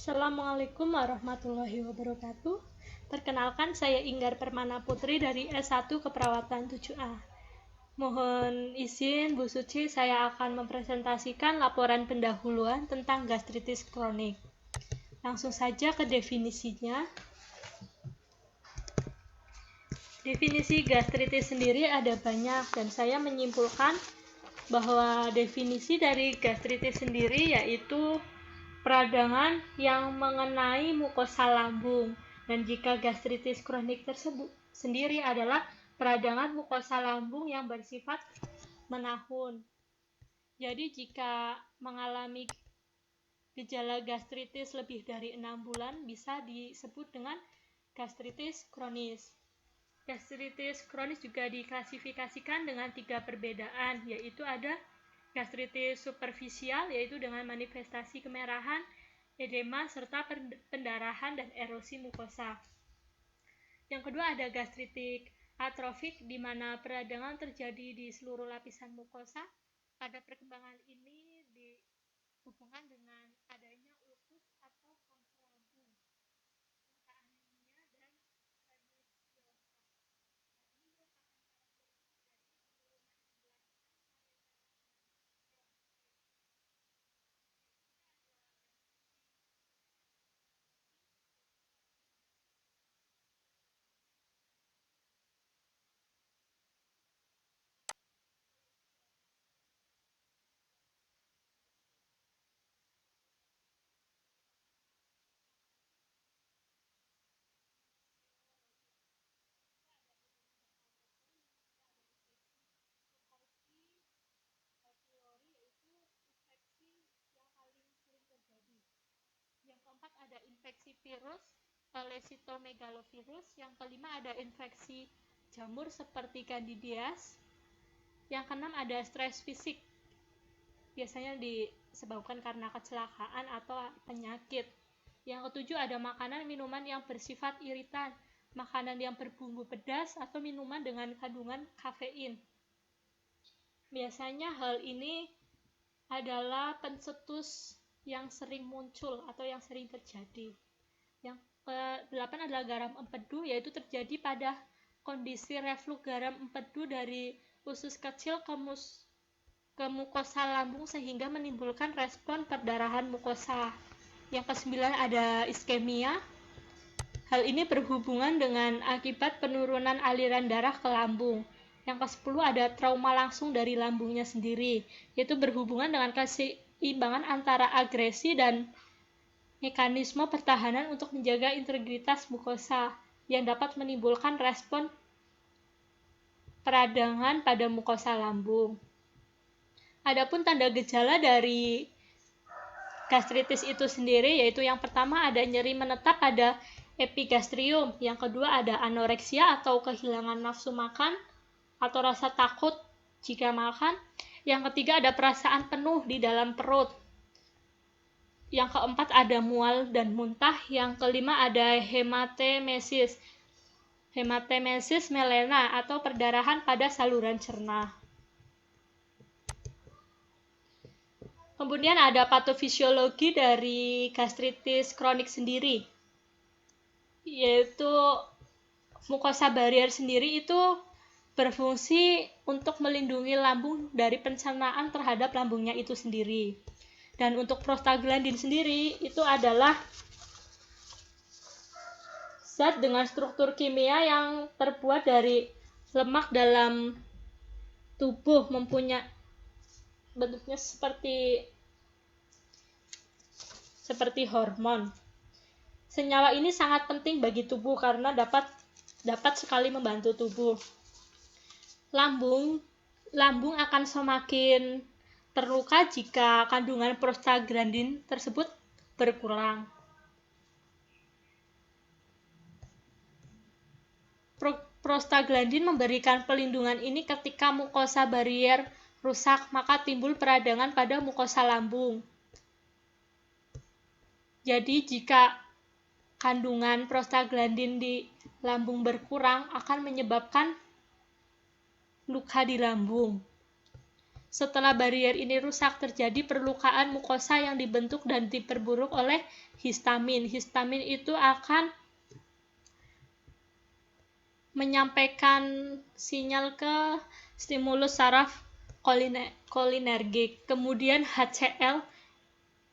Assalamualaikum warahmatullahi wabarakatuh. Perkenalkan, saya Inggar Permana Putri dari S1 Keperawatan 7A. Mohon izin Bu Suci, saya akan mempresentasikan laporan pendahuluan tentang gastritis kronik. Langsung saja ke definisinya. Definisi gastritis sendiri ada banyak, dan saya menyimpulkan bahwa definisi dari gastritis sendiri yaitu peradangan yang mengenai mukosa lambung, dan jika gastritis kronik tersebut sendiri adalah peradangan mukosa lambung yang bersifat menahun. Jadi jika mengalami gejala gastritis lebih dari 6 bulan bisa disebut dengan gastritis kronis. Gastritis kronis juga diklasifikasikan dengan 3 perbedaan, yaitu ada gastritis superficial, yaitu dengan manifestasi kemerahan, edema, serta pendarahan dan erosi mukosa. Yang kedua ada gastritik atrofik, di mana peradangan terjadi di seluruh lapisan mukosa. Pada perkembangan ini dihubungkan dengan adanya ulkus atau kanker lambung, muka anemia, dan hemangiosa. Ini merupakan karakteristik dari penurunan Yang keempat ada infeksi virus, cytomegalovirus. Yang kelima ada infeksi jamur seperti Candidias. Yang keenam ada stres fisik, biasanya disebabkan karena kecelakaan atau penyakit. Yang ketujuh ada makanan minuman yang bersifat iritan, makanan yang berbumbu pedas, atau minuman dengan kandungan kafein. Biasanya hal ini adalah pencetus yang sering muncul atau yang sering terjadi. Yang ke-8 adalah garam empedu, yaitu terjadi pada kondisi reflux garam empedu dari usus kecil ke mukosa lambung sehingga menimbulkan respon perdarahan mukosa. Yang ke-9 ada iskemia. Hal ini berhubungan dengan akibat penurunan aliran darah ke lambung. Yang ke-10 ada trauma langsung dari lambungnya sendiri, yaitu berhubungan dengan keseimbangan antara agresi dan mekanisme pertahanan untuk menjaga integritas mukosa yang dapat menimbulkan respon peradangan pada mukosa lambung. Adapun tanda gejala dari gastritis itu sendiri, yaitu yang pertama ada nyeri menetap pada epigastrium, yang kedua ada anoreksia atau kehilangan nafsu makan atau rasa takut jika makan, yang ketiga ada perasaan penuh di dalam perut, yang keempat ada mual dan muntah, yang kelima ada hematemesis melena atau perdarahan pada saluran cerna. Kemudian ada patofisiologi dari gastritis kronik sendiri, yaitu mukosa barier sendiri itu berfungsi untuk melindungi lambung dari pencernaan terhadap lambungnya itu sendiri. Dan untuk prostaglandin sendiri itu adalah zat dengan struktur kimia yang terbuat dari lemak dalam tubuh, mempunyai bentuknya seperti hormon. Senyawa ini sangat penting bagi tubuh karena dapat sekali membantu tubuh. Lambung akan semakin terluka jika kandungan prostaglandin tersebut berkurang. Prostaglandin memberikan pelindungan ini ketika mukosa barier rusak, maka timbul peradangan pada mukosa lambung. Jadi jika kandungan prostaglandin di lambung berkurang akan menyebabkan luka di lambung. Setelah barier ini rusak, terjadi perlukaan mukosa yang dibentuk dan diperburuk oleh histamin. Histamin itu akan menyampaikan sinyal ke stimulus saraf kolinergik. Kemudian HCl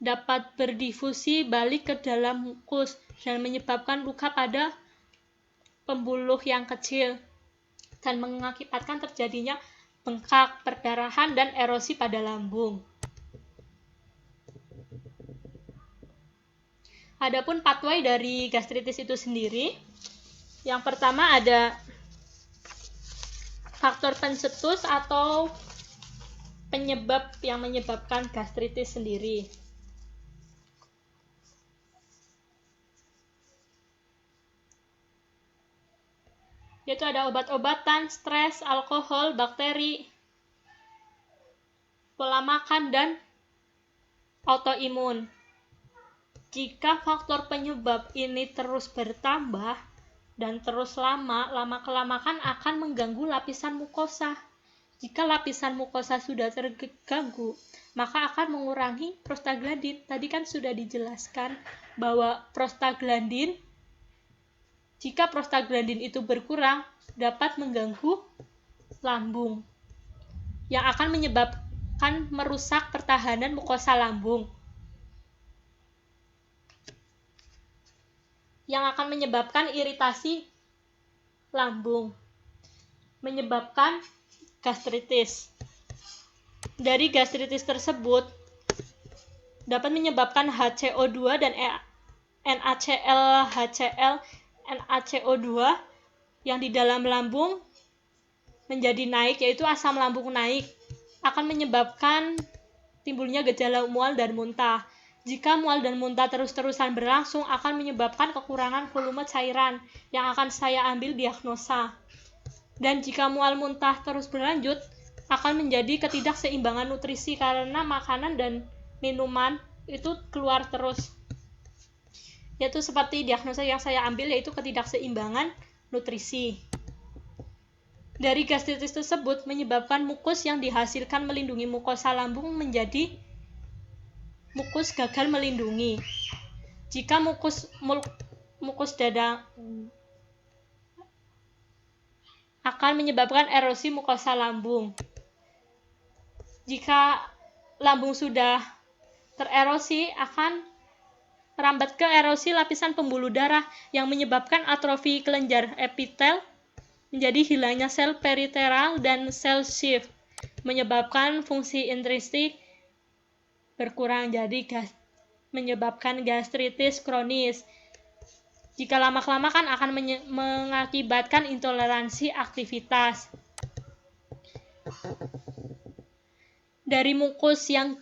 dapat berdifusi balik ke dalam mukus dan menyebabkan luka pada pembuluh yang kecil dan mengakibatkan terjadinya bengkak, perdarahan, dan erosi pada lambung. Adapun pathway dari gastritis itu sendiri, yang pertama ada faktor pencetus atau penyebab yang menyebabkan gastritis sendiri. Yaitu ada obat-obatan, stres, alkohol, bakteri, pola makan, dan autoimun. Jika faktor penyebab ini terus bertambah dan terus lama-kelamaan akan mengganggu lapisan mukosa. Jika lapisan mukosa sudah terganggu, maka akan mengurangi prostaglandin. Tadi kan sudah dijelaskan bahwa jika prostaglandin itu berkurang, dapat mengganggu lambung, yang akan menyebabkan merusak pertahanan mukosa lambung, yang akan menyebabkan iritasi lambung, menyebabkan gastritis. Dari gastritis tersebut dapat menyebabkan HCO2 dan NaCl-HCl-NaCO2 yang di dalam lambung menjadi naik, yaitu asam lambung naik, akan menyebabkan timbulnya gejala mual dan muntah. Jika mual dan muntah terus-terusan berlangsung, akan menyebabkan kekurangan volume cairan yang akan saya ambil diagnosa. Dan jika mual muntah terus berlanjut, akan menjadi ketidakseimbangan nutrisi karena makanan dan minuman itu keluar terus. Yaitu seperti diagnosa yang saya ambil, yaitu ketidakseimbangan nutrisi. Dari gastritis tersebut menyebabkan mukus yang dihasilkan melindungi mukosa lambung menjadi mukus gagal melindungi. Jika mukus dada akan menyebabkan erosi mukosa lambung. Jika lambung sudah tererosi, akan merambat ke erosi lapisan pembuluh darah yang menyebabkan atrofi kelenjar epitel, menjadi hilangnya sel periteral dan sel shift, menyebabkan fungsi intrinsik berkurang, jadi menyebabkan gastritis kronis. Jika lama-kelamaan akan mengakibatkan intoleransi aktivitas. Dari mukus yang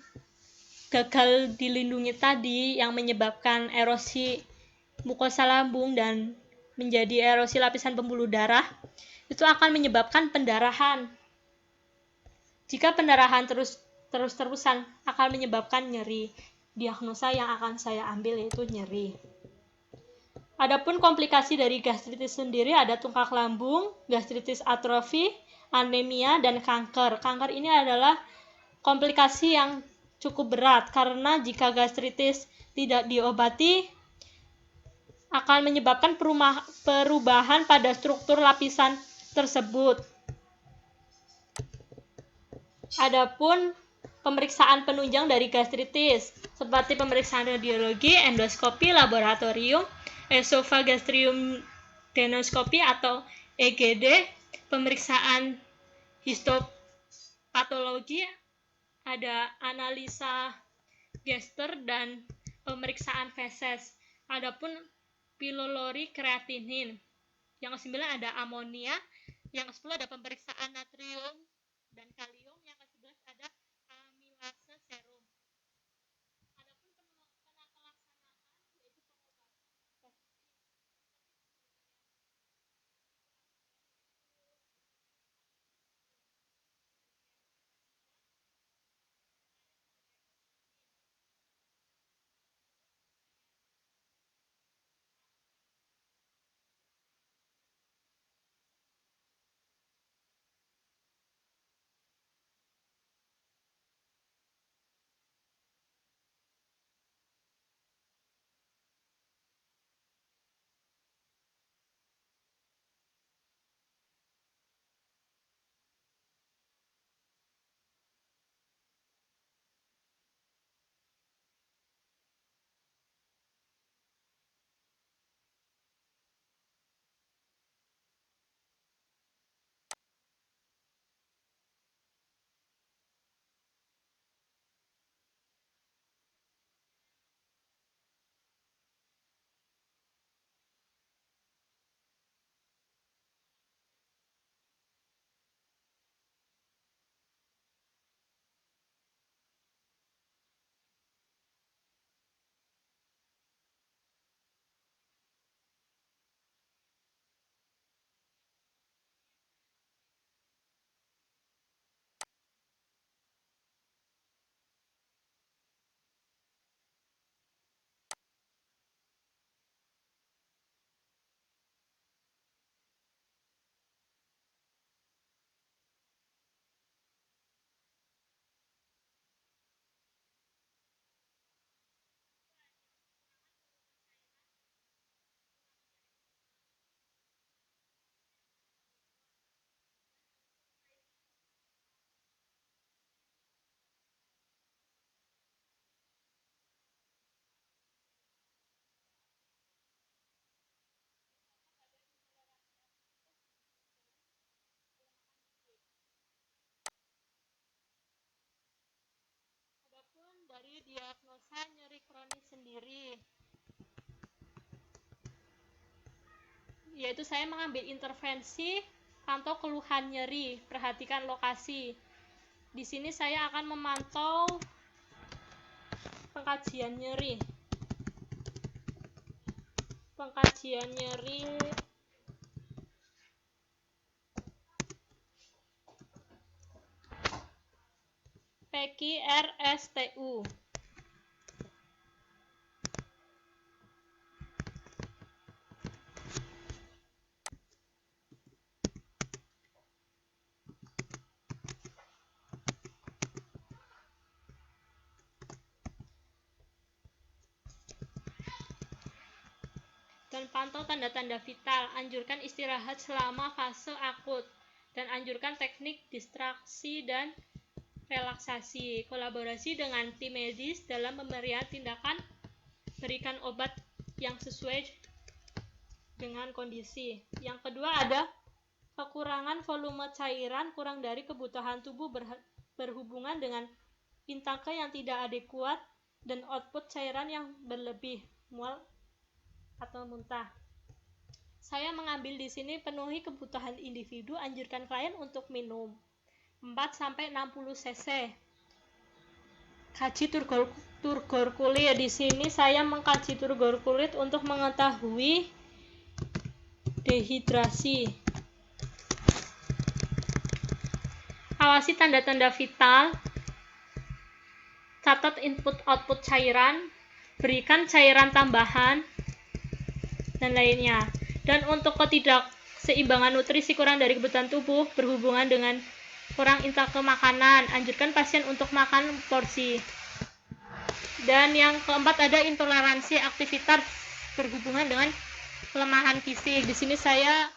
gagal dilindungi tadi yang menyebabkan erosi mukosa lambung dan menjadi erosi lapisan pembuluh darah, itu akan menyebabkan pendarahan. Jika pendarahan terus-terusan akan menyebabkan nyeri. Diagnosa yang akan saya ambil yaitu nyeri. Adapun komplikasi dari gastritis sendiri ada tungkak lambung, gastritis atrofi, anemia, dan kanker. Kanker ini adalah komplikasi yang cukup berat karena jika gastritis tidak diobati akan menyebabkan perubahan pada struktur lapisan tersebut. Adapun pemeriksaan penunjang dari gastritis seperti pemeriksaan radiologi, endoskopi, laboratorium, esophagestrium duodenoscopy atau EGD, pemeriksaan histopatologi, ada analisa Gester dan pemeriksaan feses. Adapun pylori kreatinin. Yang ke-9 ada amonia, yang ke-10 ada pemeriksaan natrium dan kalium, yang ke-11 ada amilase serum. Adapun pelaksanaan yaitu pengobatan yaitu saya mengambil intervensi pantau keluhan nyeri, perhatikan lokasi. Di sini saya akan memantau pengkajian nyeri. Pengkajian nyeri PEKI RSTU. Dan pantau tanda-tanda vital, anjurkan istirahat selama fase akut, dan anjurkan teknik distraksi dan relaksasi. Kolaborasi dengan tim medis dalam pemberian tindakan, berikan obat yang sesuai dengan kondisi. Yang kedua ada kekurangan volume cairan, kurang dari kebutuhan tubuh berhubungan dengan intake yang tidak adekuat, dan output cairan yang berlebih, mual atau muntah. Saya mengambil di sini penuhi kebutuhan individu, anjurkan klien untuk minum 4-60 cc. Kaji turgor kulit. Di sini saya mengkaji turgor kulit untuk mengetahui dehidrasi. Awasi tanda-tanda vital, catat input-output cairan, berikan cairan tambahan, dan lainnya. Dan untuk ketidakseimbangan nutrisi, kurang dari kebutuhan tubuh berhubungan dengan kurang intake makanan, anjurkan pasien untuk makan porsi. Dan yang keempat ada intoleransi aktivitas berhubungan dengan kelemahan fisik. Di sini saya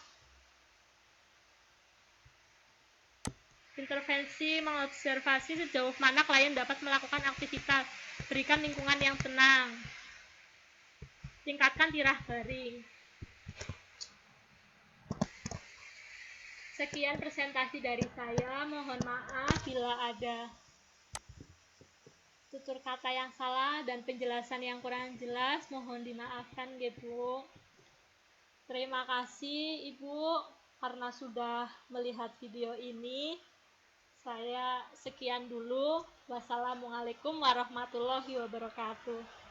intervensi mengobservasi sejauh mana klien dapat melakukan aktivitas, berikan lingkungan yang tenang, tingkatkan tirah baring. Sekian presentasi dari saya, mohon maaf bila ada tutur kata yang salah dan penjelasan yang kurang jelas, mohon dimaafkan Bu. Terima kasih Ibu karena sudah melihat video ini. Saya sekian dulu. Wassalamualaikum warahmatullahi wabarakatuh.